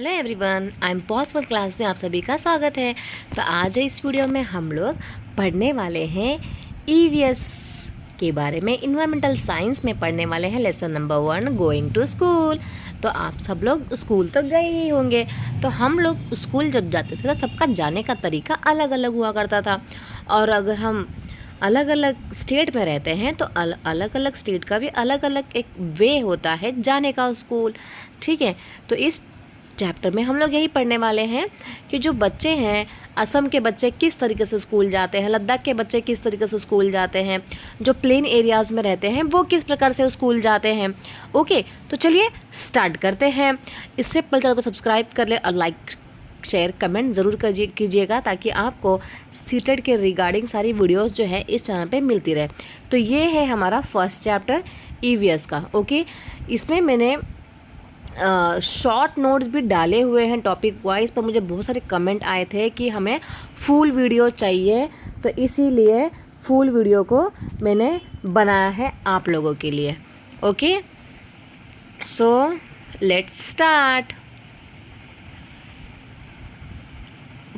Hello everyone, I am possible class में आप सभी का स्वागत है। तो आज इस वीडियो में हम लोग पढ़ने वाले हैं ईवीएस के बारे में। इन्वायरमेंटल साइंस में पढ़ने वाले हैं lesson number 1 going to school. तो आप सब लोग स्कूल तो गए ही होंगे। तो हम लोग स्कूल जब जाते थे तो सबका जाने का तरीका अलग अलग हुआ करता था। और अगर हम अलग अलग स्टेट में रहते हैं तो अलग अलग स्टेट का भी अलग अलग एक वे होता है जाने का स्कूल। ठीक है, तो इस चैप्टर में हम लोग यही पढ़ने वाले हैं कि जो बच्चे हैं, असम के बच्चे किस तरीके से स्कूल जाते हैं, लद्दाख के बच्चे किस तरीके से स्कूल जाते हैं, जो प्लेन एरियाज़ में रहते हैं वो किस प्रकार से स्कूल जाते हैं। ओके, तो चलिए स्टार्ट करते हैं। इससे पहले चैनल को सब्सक्राइब कर ले और लाइक शेयर कमेंट ज़रूर कीजिएगा ताकि आपको सीटेट के रिगार्डिंग सारी वीडियोस जो है इस चैनल पे मिलती रहे। तो ये है हमारा फर्स्ट चैप्टर ईवीएस का। ओके, इसमें मैंने शॉर्ट नोट्स भी डाले हुए हैं टॉपिक वाइज, पर मुझे बहुत सारे कमेंट आए थे कि हमें फुल वीडियो चाहिए, तो इसीलिए फुल वीडियो को मैंने बनाया है आप लोगों के लिए। Okay, so let's start.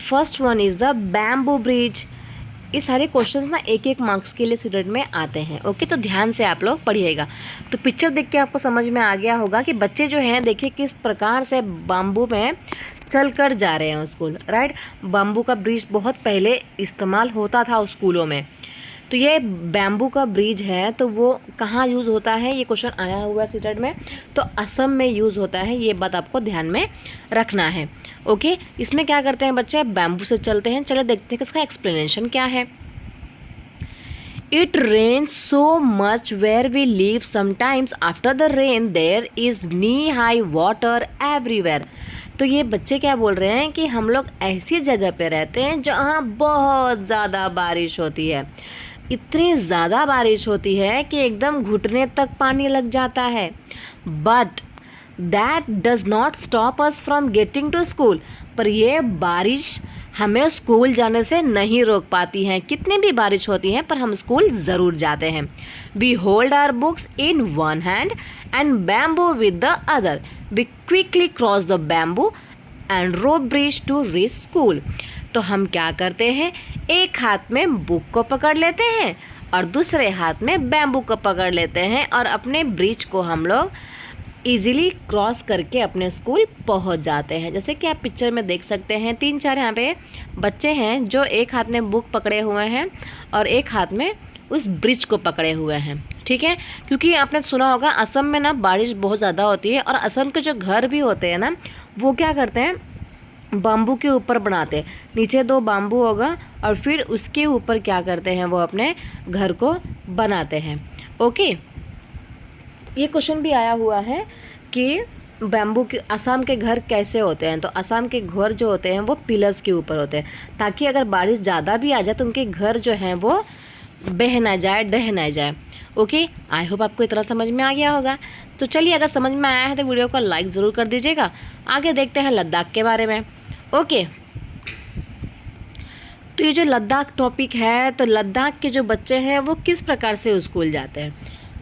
First one is the bamboo bridge. ये सारे क्वेश्चंस ना एक एक मार्क्स के लिए सीटेट में आते हैं। ओके, तो ध्यान से आप लोग पढ़िएगा। तो पिक्चर देख के आपको समझ में आ गया होगा कि बच्चे जो हैं, देखिए किस प्रकार से बाम्बू में चल कर जा रहे हैं स्कूल। राइट, बाम्बू का ब्रिज बहुत पहले इस्तेमाल होता था स्कूलों में। तो ये बैम्बू का ब्रिज है, तो वो कहाँ यूज़ होता है, ये क्वेश्चन आया हुआ है सीटेट में। तो असम में यूज़ होता है, ये बात आपको ध्यान में रखना है। ओके, इसमें क्या करते हैं बच्चे, बैम्बू से चलते हैं। चले देखते हैं कि इसका एक्सप्लेनेशन क्या है। It rain so much where we live, sometimes after the rain there is knee high water everywhere. तो ये बच्चे क्या बोल रहे हैं कि हम लोग ऐसी जगह पे रहते हैं जहाँ बहुत ज़्यादा बारिश होती है। इतनी ज़्यादा बारिश होती है कि एकदम घुटने तक पानी लग जाता है। But that does not stop us from getting to school. पर ये बारिश हमें स्कूल जाने से नहीं रोक पाती हैं। कितनी भी बारिश होती है पर हम स्कूल ज़रूर जाते हैं। We hold our books in one hand and bamboo with the other. We quickly cross the bamboo and rope bridge to reach school. तो हम क्या करते हैं, एक हाथ में बुक को पकड़ लेते हैं और दूसरे हाथ में बैम्बू को पकड़ लेते हैं और अपने ब्रिज को हम लोग इजीली क्रॉस करके अपने स्कूल पहुंच जाते हैं। जैसे कि आप पिक्चर में देख सकते हैं, 3-4 यहाँ पे बच्चे हैं जो एक हाथ में बुक पकड़े हुए हैं और एक हाथ में उस ब्रिज को पकड़े हुए हैं। ठीक है, क्योंकि आपने सुना होगा असम में ना बारिश बहुत ज़्यादा होती है और असम के जो घर भी होते हैं ना, वो क्या करते हैं, बाम्बू के ऊपर बनाते हैं। नीचे 2 बाम्बू होगा और फिर उसके ऊपर क्या करते हैं, वो अपने घर को बनाते हैं। ओके, ये क्वेश्चन भी आया हुआ है कि बैम्बू के असम के घर कैसे होते हैं। तो असम के घर जो होते हैं वो पिलर्स के ऊपर होते हैं, ताकि अगर बारिश ज़्यादा भी आ जाए तो उनके घर जो हैं वो बह ना जाए, ढह ना जाए। ओके, आई होप आपको इतना समझ में आ गया होगा। तो चलिए, अगर समझ में आया है तो वीडियो को लाइक ज़रूर कर दीजिएगा। आगे देखते हैं लद्दाख के बारे में। ओके, तो ये जो लद्दाख टॉपिक है, तो लद्दाख के जो बच्चे हैं वो किस प्रकार से स्कूल जाते हैं,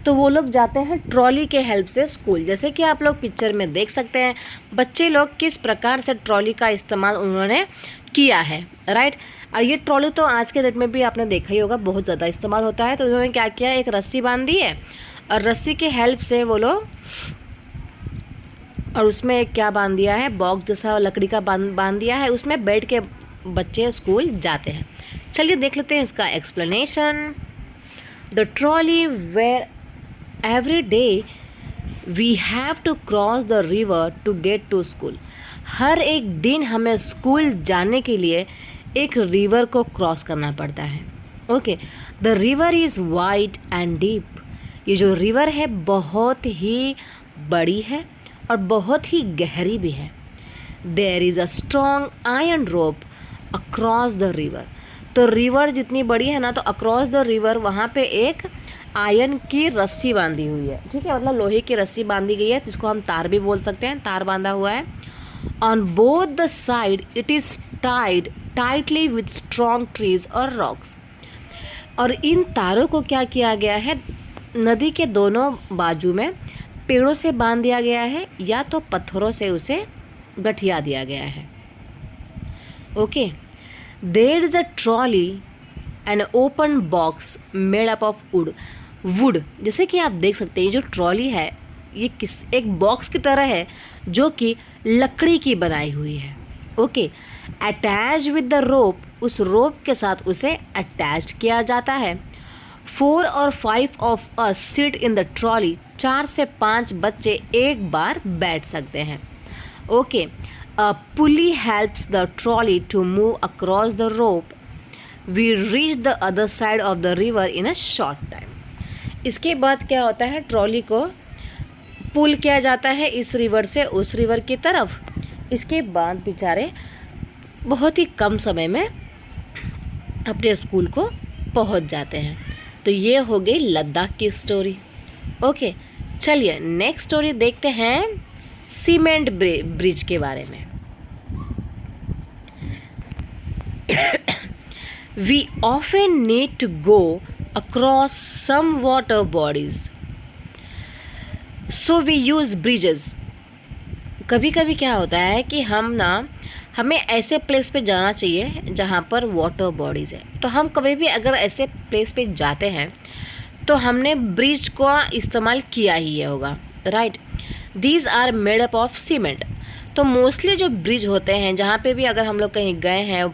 तो वो लोग जाते हैं ट्रॉली के हेल्प से स्कूल। जैसे कि आप लोग पिक्चर में देख सकते हैं बच्चे लोग किस प्रकार से ट्रॉली का इस्तेमाल उन्होंने किया है। राइट, और ये ट्रॉली तो आज के डेट में भी आपने देखा ही होगा, बहुत ज़्यादा इस्तेमाल होता है। तो उन्होंने क्या किया, एक रस्सी बांध दी है और रस्सी के हेल्प से वो लोग, और उसमें एक क्या बांध दिया है, बॉक्स जैसा लकड़ी का बांध दिया है, उसमें बैठ के बच्चे स्कूल जाते हैं। चलिए देख लेते हैं इसका explanation. The trolley where every day we have to cross the river to get to school. हर एक दिन हमें स्कूल जाने के लिए एक रिवर को क्रॉस करना पड़ता है। Okay, the river is wide and deep. ये जो रिवर है बहुत ही बड़ी है और बहुत ही गहरी भी है। There is a strong iron rope across the river. तो रिवर जितनी बड़ी है ना, तो अक्रॉस द रिवर वहाँ पे एक आयरन की रस्सी बांधी हुई है। ठीक है, मतलब लोहे की रस्सी बांधी गई है, जिसको हम तार भी बोल सकते हैं, तार बांधा हुआ है। On both the side it is tied tightly with strong trees और रॉक्स। और इन तारों को क्या किया गया है, नदी के दोनों बाजू में पेड़ों से बांध दिया गया है या तो पत्थरों से उसे गठिया दिया गया है। Okay, there is a trolley an open box made up of wood. जैसे कि आप देख सकते हैं जो ट्रॉली है ये एक बॉक्स की तरह है जो कि लकड़ी की बनाई हुई है। Okay, attach with the rope, उस रोप के साथ उसे अटैच किया जाता है। 4 और 5 of us sit in the trolley, 4 से 5 बच्चे एक बार बैठ सकते हैं। Okay, a pulley helps the trolley to move across the rope, we reach the other side of the river in a short time. इसके बाद क्या होता है, ट्रॉली को पुल किया जाता है इस रिवर से उस रिवर की तरफ। इसके बाद बेचारे बहुत ही कम समय में अपने स्कूल को पहुंच जाते हैं। तो ये हो गई लद्दाख की स्टोरी। ओके, चलिए नेक्स्ट स्टोरी देखते हैं सीमेंट ब्रिज के बारे में। We often need to go across some water bodies, so we use bridges. कभी कभी क्या होता है कि हमें ऐसे प्लेस पे जाना चाहिए जहाँ पर वाटर बॉडीज़ है। तो हम कभी भी अगर ऐसे प्लेस पे जाते हैं तो हमने ब्रिज का इस्तेमाल किया ही होगा, right. These are made up of cement. तो मोस्टली जो ब्रिज होते हैं जहाँ पे भी अगर हम लोग कहीं गए हैं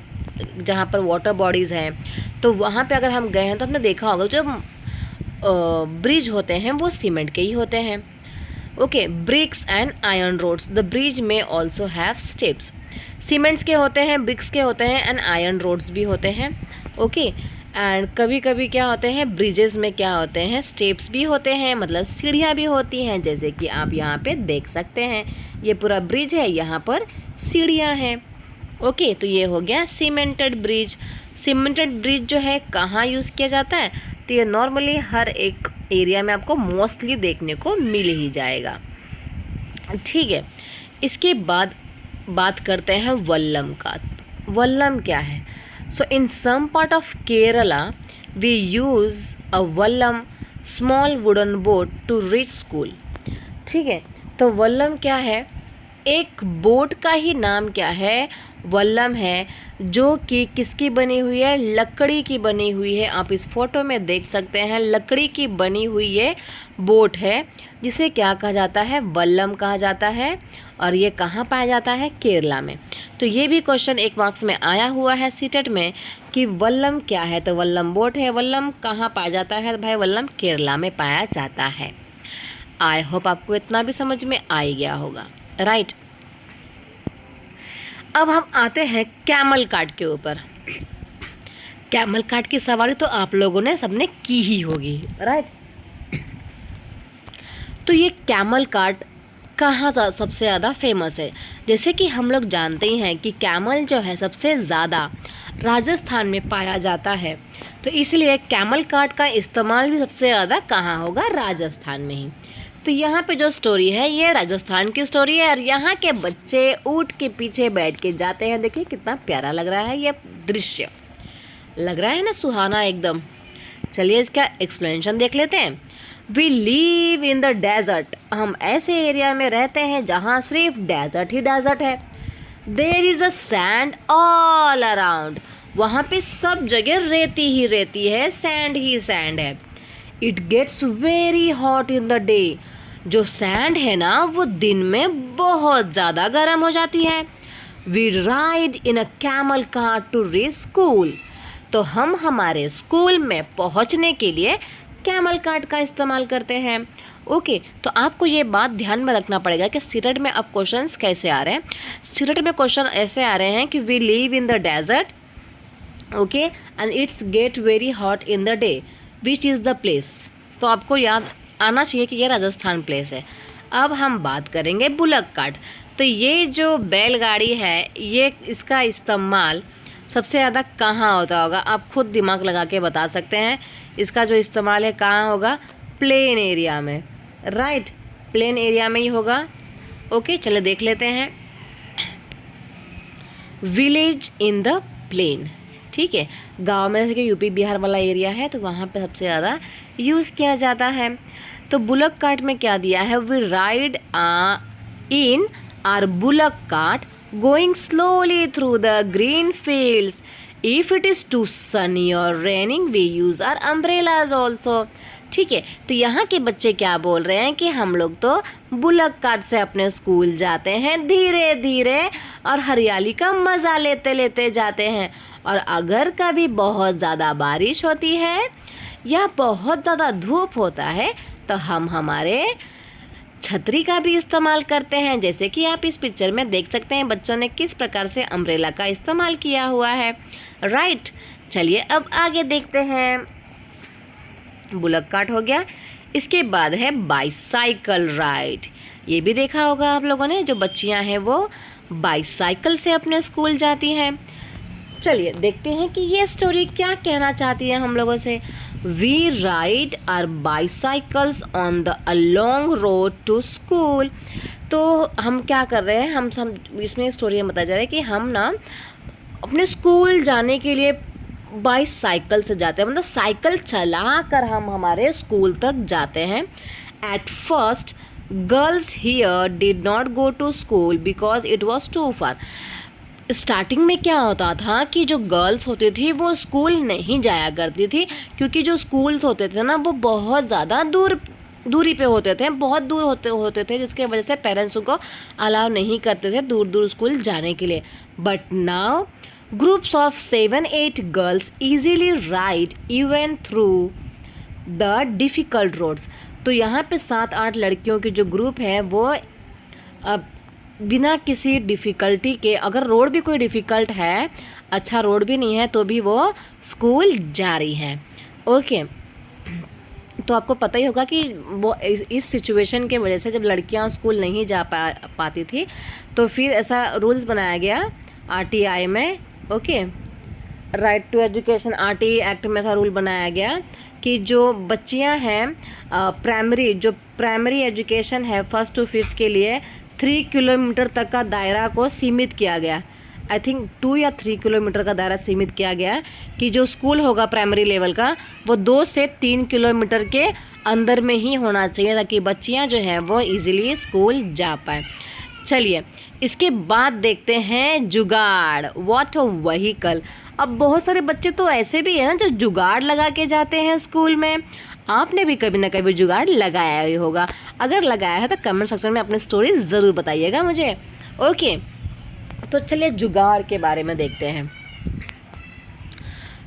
जहाँ पर वाटर बॉडीज़ हैं तो वहाँ पे अगर हम गए हैं तो हमने देखा होगा जो ब्रिज होते हैं वो सीमेंट के ही होते हैं। Okay, bricks and iron rods, the bridge में ऑल्सो हैव स्टेप्स। सीमेंट्स के होते हैं, ब्रिक्स के होते हैं एंड आयरन रोड्स भी होते हैं। ओके, एंड कभी कभी क्या होते हैं ब्रिजेस में क्या होते हैं स्टेप्स भी होते हैं, मतलब सीढ़ियाँ भी होती हैं, जैसे कि आप यहाँ पे देख सकते हैं ये पूरा ब्रिज है, यहाँ पर सीढ़ियाँ हैं। ओके, तो ये हो गया सीमेंटेड ब्रिज। सीमेंटेड ब्रिज जो है कहाँ यूज़ किया जाता है, तो ये नॉर्मली हर एक एरिया में आपको मोस्टली देखने को मिल ही जाएगा, ठीक है। इसके बाद बात करते हैं वल्लम का। वल्लम क्या है? So in some part of Kerala we use a vallam small wooden boat to reach school, ठीक है। तो वल्लम क्या है? एक बोट का ही नाम क्या है, वल्लम है, जो कि किसकी बनी हुई है, लकड़ी की बनी हुई है। आप इस फोटो में देख सकते हैं लकड़ी की बनी हुई ये बोट है जिसे क्या कहा जाता है, वल्लम कहा जाता है। और ये कहाँ पाया जाता है, केरला में। तो ये भी क्वेश्चन 1 मार्क्स में आया हुआ है सीटेट में कि वल्लम क्या है, तो वल्लम बोट है। वल्लम कहाँ पाया जाता है, भाई वल्लम केरला में पाया जाता है। आई होप आपको इतना भी समझ में आ ही गया होगा, राइट। अब हम आते हैं कैमल कार्ट के ऊपर। कैमल कार्ट की सवारी तो आप लोगों ने सबने की ही होगी, राइट। तो ये कैमल कार्ट कहाँ सबसे ज़्यादा फेमस है? जैसे कि हम लोग जानते ही हैं कि कैमल जो है सबसे ज़्यादा राजस्थान में पाया जाता है, तो इसलिए कैमल कार्ट का इस्तेमाल भी सबसे ज़्यादा कहाँ होगा, राजस्थान में ही। तो यहाँ पे जो स्टोरी है ये राजस्थान की स्टोरी है और यहाँ के बच्चे ऊँट के पीछे बैठ के जाते हैं। देखिए कितना प्यारा लग रहा है ये दृश्य, लग रहा है ना सुहाना एकदम। चलिए इसका एक्सप्लेनेशन देख लेते हैं। We live in the desert, हम ऐसे एरिया में रहते हैं जहाँ सिर्फ डेजर्ट ही डेजर्ट है। There is a sand all around, वहाँ पे सब जगह रेती ही रेती है, सैंड ही सैंड है। It gets very hot in the day, जो सैंड है ना वो दिन में बहुत ज़्यादा गर्म हो जाती है। We ride in a camel cart to reach school, तो हम हमारे स्कूल में पहुंचने के लिए कैमल कार्ट का इस्तेमाल करते हैं। ओके, तो आपको ये बात ध्यान में रखना पड़ेगा कि सीटेट में अब क्वेश्चंस कैसे आ रहे हैं। सीटेट में क्वेश्चन ऐसे आ रहे हैं कि we live in the desert, okay, and it's get very hot in the day, which is the place. तो आपको याद आना चाहिए कि ये राजस्थान प्लेस है। अब हम बात करेंगे बुलक कार्ट। तो ये जो बैलगाड़ी है ये इसका इस्तेमाल सबसे ज़्यादा कहाँ होता होगा, आप खुद दिमाग लगा के बता सकते हैं। इसका जो इस्तेमाल है कहाँ होगा, प्लेन एरिया में, राइट, प्लेन एरिया में ही होगा। ओके, चले देख लेते हैं। विलेज इन द प्लेन, ठीक है, गांव में जैसे कि यूपी बिहार वाला एरिया है तो वहाँ पे सबसे ज़्यादा यूज़ किया जाता है। तो बुलक कार्ट में क्या दिया है, we ride in our bullock cart going slowly through the green fields. If it is too sunny or raining, we use our umbrellas also. ठीक है, तो यहाँ के बच्चे क्या बोल रहे हैं कि हम लोग तो बुलक कार्ट से अपने स्कूल जाते हैं धीरे धीरे और हरियाली का मज़ा लेते लेते जाते हैं, और अगर कभी बहुत ज़्यादा बारिश होती है या बहुत ज़्यादा धूप होता है तो हम हमारे छतरी का भी इस्तेमाल करते हैं, जैसे कि आप इस पिक्चर में देख सकते हैं बच्चों ने किस प्रकार से अम्ब्रेला का इस्तेमाल किया हुआ है। राइट, चलिए अब आगे देखते हैं। बुलक कार्ट हो गया, इसके बाद है बाईसाइकिल राइड। ये भी देखा होगा आप लोगों ने, जो बच्चियां हैं वो बाईसाइकिल से अपने स्कूल जाती हैं। चलिए देखते हैं कि ये स्टोरी क्या कहना चाहती है हम लोगों से। We ride our bicycles on the a long road to school. तो हम क्या कर रहे हैं, हम इसमें स्टोरी में बताया जा रहा है कि हम ना अपने स्कूल जाने के लिए बाईसाइकिल से जाते हैं, मतलब साइकिल चला कर हम हमारे स्कूल तक जाते हैं। At first girls here did not go to school because it was too far. Starting में क्या होता था कि जो गर्ल्स होती थी वो स्कूल नहीं जाया करती थी, क्योंकि जो स्कूल्स होते थे ना वो बहुत ज़्यादा दूरी पे होते थे, बहुत दूर होते थे, जिसके वजह से पेरेंट्स उनको अलाउ नहीं करते थे दूर दूर स्कूल जाने के लिए। But now groups of 7-8 girls easily ride even through the difficult roads. तो यहाँ पे 7-8 लड़कियों की जो ग्रुप है वो बिना किसी डिफ़िकल्टी के, अगर रोड भी कोई डिफ़िकल्ट है, अच्छा रोड भी नहीं है, तो भी वो स्कूल जा रही हैं। ओके, तो आपको पता ही होगा कि वो इस सिचुएशन के वजह से जब लड़कियां स्कूल नहीं जा पाती थी तो फिर ऐसा रूल्स बनाया गया आरटीआई में। Okay, right to education RT act में ऐसा रूल बनाया गया कि जो बच्चियां हैं प्राइमरी एजुकेशन है 1st to 5th के लिए 3 किलोमीटर तक का दायरा को सीमित किया गया। आई थिंक 2 या 3 किलोमीटर का दायरा सीमित किया गया कि जो स्कूल होगा प्राइमरी लेवल का वो 2 से 3 किलोमीटर के अंदर में ही होना चाहिए, ताकि बच्चियां जो हैं वो इजीली स्कूल जा पाए। चलिए इसके बाद देखते हैं जुगाड़, व्हाट अ व्हीकल। अब बहुत सारे बच्चे तो ऐसे भी है ना जो जुगाड़ लगा के जाते हैं स्कूल में। आपने भी कभी ना कभी जुगाड़ लगाया ही होगा, अगर लगाया है तो कमेंट सेक्शन में अपनी स्टोरी ज़रूर बताइएगा मुझे। ओके, तो चलिए जुगाड़ के बारे में देखते हैं।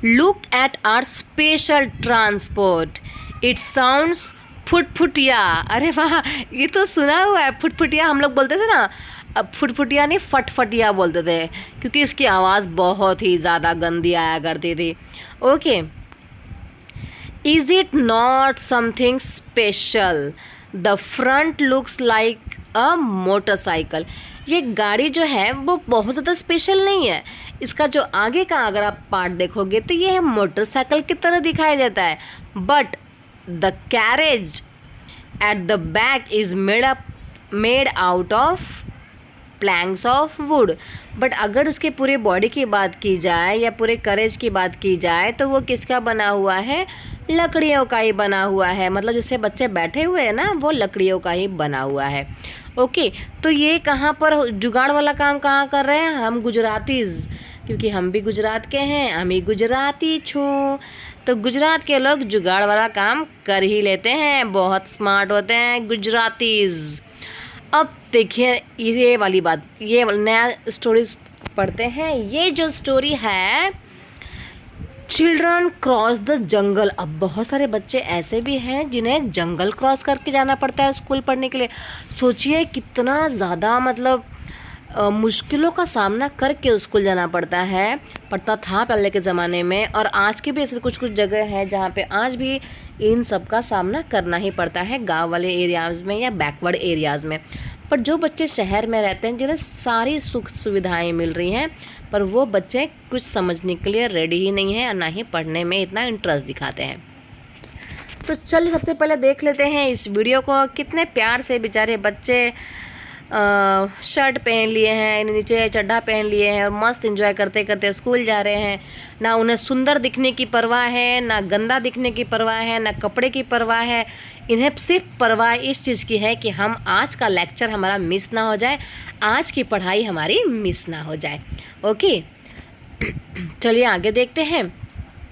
Look at our special transport, it sounds फुटफुटिया। अरे वाह, ये तो सुना हुआ है, फुटफुटिया हम लोग बोलते थे ना। अब फुटफुटिया नहीं फटफटिया बोलते थे, क्योंकि इसकी आवाज़ बहुत ही ज़्यादा गंदी आया करती थी। Okay, is it not something special, the front looks like a motorcycle. ये गाड़ी जो है वो बहुत ज़्यादा स्पेशल नहीं है, इसका जो आगे का अगर आप पार्ट देखोगे तो ये मोटरसाइकिल की तरह दिखाई देता है। But the carriage at the back is made out of Planck's of would. But अगर उसके पूरे बॉडी की बात की जाए या पूरे करेज की बात की जाए तो वो किसका बना हुआ है, लकड़ियों का ही बना हुआ है। मतलब जिससे बच्चे बैठे हुए हैं ना वो लकड़ियों का ही बना हुआ है। ओके, तो ये कहाँ पर जुगाड़ वाला काम कहाँ कर रहे हैं हम गुजरातीज़, क्योंकि हम भी गुजरात के हैं, हम ही गुजराती छूँ। तो गुजरात के लोग जुगाड़ वाला काम कर ही लेते हैं, बहुत स्मार्ट होते हैं गुजरातीज़। अब देखिए ये वाली बात, ये नया स्टोरी पढ़ते हैं। ये जो स्टोरी है चिल्ड्रन क्रॉस द जंगल। अब बहुत सारे बच्चे ऐसे भी हैं जिन्हें जंगल क्रॉस करके जाना पड़ता है स्कूल पढ़ने के लिए। सोचिए कितना ज़्यादा मतलब मुश्किलों का सामना करके स्कूल जाना पड़ता था पहले के ज़माने में, और आज के भी ऐसे कुछ जगह है जहाँ पे आज भी इन सब का सामना करना ही पड़ता है, गांव वाले एरियाज़ में या बैकवर्ड एरियाज़ में। पर जो बच्चे शहर में रहते हैं जिन्हें सारी सुख सुविधाएं मिल रही हैं, पर वो बच्चे कुछ समझने के लिए रेडी ही नहीं हैं और ना ही पढ़ने में इतना इंटरेस्ट दिखाते हैं। तो चलिए सबसे पहले देख लेते हैं इस वीडियो को। कितने प्यार से बेचारे बच्चे शर्ट पहन लिए हैं, नीचे चड्ढा पहन लिए हैं और मस्त एंजॉय करते करते स्कूल जा रहे हैं। ना उन्हें सुंदर दिखने की परवाह है, ना गंदा दिखने की परवाह है, ना कपड़े की परवाह है। इन्हें सिर्फ परवाह इस चीज़ की है कि हम आज का लेक्चर हमारा मिस ना हो जाए, आज की पढ़ाई हमारी मिस ना हो जाए। ओके, चलिए आगे देखते हैं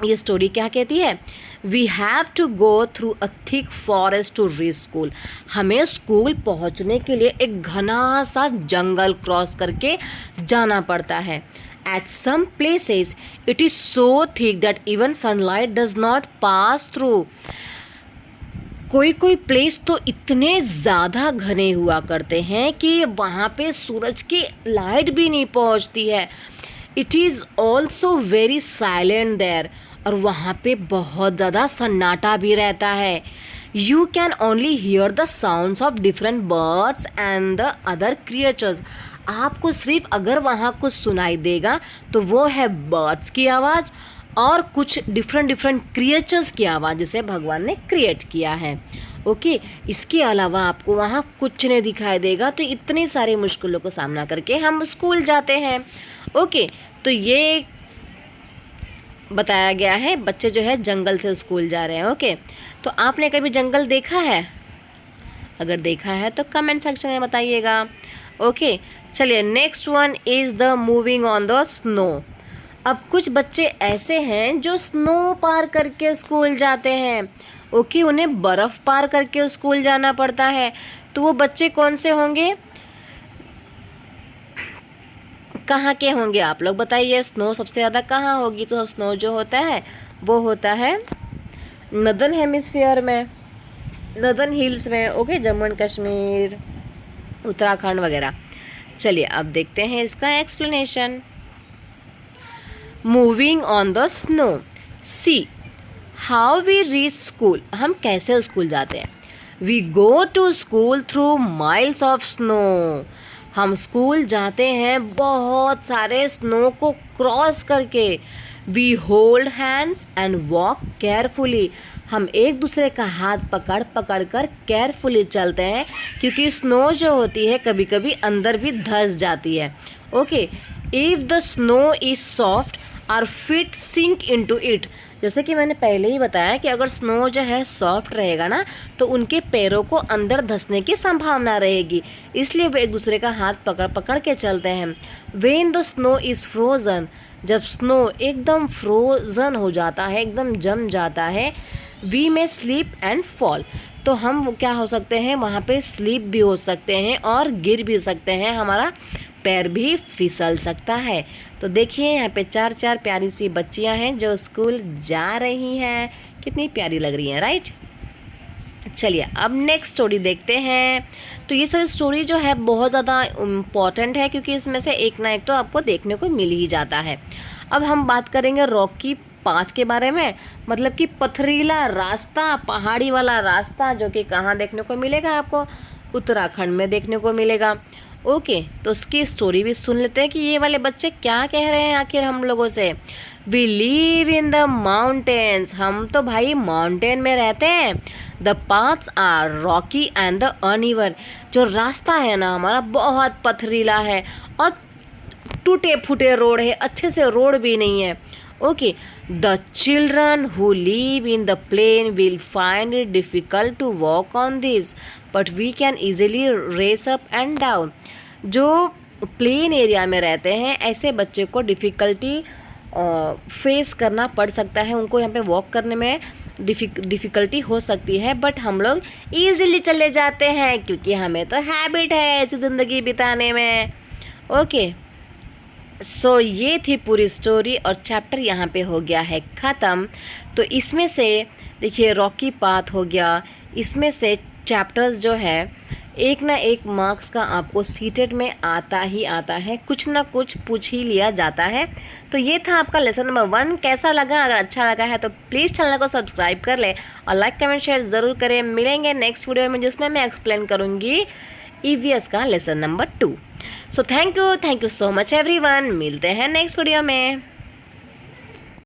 ये स्टोरी क्या कहती है। We have to go through a thick forest to reach school. हमें स्कूल पहुंचने के लिए एक घना सा जंगल क्रॉस करके जाना पड़ता है। At some places it is so thick that even sunlight does not pass through. कोई कोई प्लेस तो इतने ज़्यादा घने हुआ करते हैं कि वहाँ पे सूरज की लाइट भी नहीं पहुँचती है। It is also very silent there, और वहाँ पे बहुत ज़्यादा सन्नाटा भी रहता है। You can only hear the sounds of different birds and the other creatures. आपको सिर्फ अगर वहाँ कुछ सुनाई देगा तो वो है बर्ड्स की आवाज़ और कुछ डिफरेंट क्रिएचर्स की आवाज़ जिसे भगवान ने क्रिएट किया है। ओके, इसके अलावा आपको वहाँ कुछ नहीं दिखाई देगा। तो इतनी सारी मुश्किलों को सामना करके हम स्कूल जाते हैं। ओके, तो ये बताया गया है बच्चे जो है जंगल से स्कूल जा रहे हैं। ओके, तो आपने कभी जंगल देखा है? अगर देखा है तो कमेंट सेक्शन में बताइएगा। ओके, चलिए next one is the moving on the snow. अब कुछ बच्चे ऐसे हैं जो स्नो पार करके स्कूल जाते हैं। ओके, उन्हें बर्फ़ पार करके स्कूल जाना पड़ता है। तो वो बच्चे कौन से होंगे, कहाँ के होंगे आप लोग बताइए। स्नो सबसे ज़्यादा कहाँ होगी? तो स्नो जो होता है वो होता है नॉर्दर्न हेमिस्फीयर में, नॉर्दर्न हिल्स में। ओके, जम्मू एंड कश्मीर, उत्तराखंड वगैरह। चलिए अब देखते हैं इसका explanation. Moving on the snow, see how we reach school. हम कैसे स्कूल जाते हैं? We go to school through miles of snow. हम स्कूल जाते हैं बहुत सारे स्नो को क्रॉस करके। We hold hands and walk carefully. हम एक दूसरे का हाथ पकड़ पकड़ कर केयरफुली चलते हैं, क्योंकि स्नो जो होती है कभी कभी अंदर भी धंस जाती है। Okay, if the snow is soft our feet sink into it. जैसे कि मैंने पहले ही बताया कि अगर स्नो जो है सॉफ्ट रहेगा ना तो उनके पैरों को अंदर धंसने की संभावना रहेगी, इसलिए वे एक दूसरे का हाथ पकड़ पकड़ के चलते हैं। When the snow is frozen, जब स्नो एकदम फ्रोज़न हो जाता है, एकदम जम जाता है, वी में स्लीप एंड फॉल। तो हम क्या हो सकते हैं, वहाँ पे स्लीप भी हो सकते हैं और गिर भी सकते हैं, हमारा पैर भी फिसल सकता है। तो देखिए यहाँ पे चार चार प्यारी सी बच्चियाँ हैं जो स्कूल जा रही हैं, कितनी प्यारी लग रही हैं, राइट। चलिए अब नेक्स्ट स्टोरी देखते हैं। तो ये सारी स्टोरी जो है बहुत ज़्यादा इम्पॉर्टेंट है, क्योंकि इसमें से एक ना एक तो आपको देखने को मिल ही जाता है। अब हम बात करेंगे रॉकी पाथ के बारे में, मतलब कि पथरीला रास्ता, पहाड़ी वाला रास्ता, जो कि कहाँ देखने को मिलेगा आपको? उत्तराखंड में देखने को मिलेगा। ओके, तो उसकी स्टोरी भी सुन लेते हैं कि ये वाले बच्चे क्या कह रहे हैं आखिर हम लोगों से। We live in the mountains, हम तो भाई माउंटेन में रहते हैं। The paths are rocky and the uneven, जो रास्ता है ना हमारा बहुत पथरीला है और टूटे फूटे रोड है, अच्छे से रोड भी नहीं है। Okay, the children who live in the plain will find it difficult to walk on this, but we can easily race up and down. जो प्लेन एरिया में रहते हैं ऐसे बच्चे को डिफ़िकल्टी फेस करना पड़ सकता है, उनको यहाँ पे वॉक करने में डिफ़िकल्टी हो सकती है, बट हम लोग ईजिली चले जाते हैं क्योंकि हमें तो हैबिट है ऐसी ज़िंदगी बिताने में। ओके, सो ये थी पूरी स्टोरी और चैप्टर यहाँ पे हो गया है ख़त्म। तो इसमें से देखिए रॉकी पाथ हो गया, इसमें से चैप्टर्स जो है एक ना एक मार्क्स का आपको सीटेट में आता ही आता है, कुछ ना कुछ पूछ ही लिया जाता है। तो ये था आपका लेसन नंबर 1। कैसा लगा? अगर अच्छा लगा है तो प्लीज़ चैनल को सब्सक्राइब कर ले और लाइक कमेंट शेयर ज़रूर करें। मिलेंगे नेक्स्ट वीडियो में जिसमें मैं एक्सप्लेन करूँगी EVS का lesson number 2। So thank you so much everyone, मिलते हैं नेक्स्ट वीडियो में।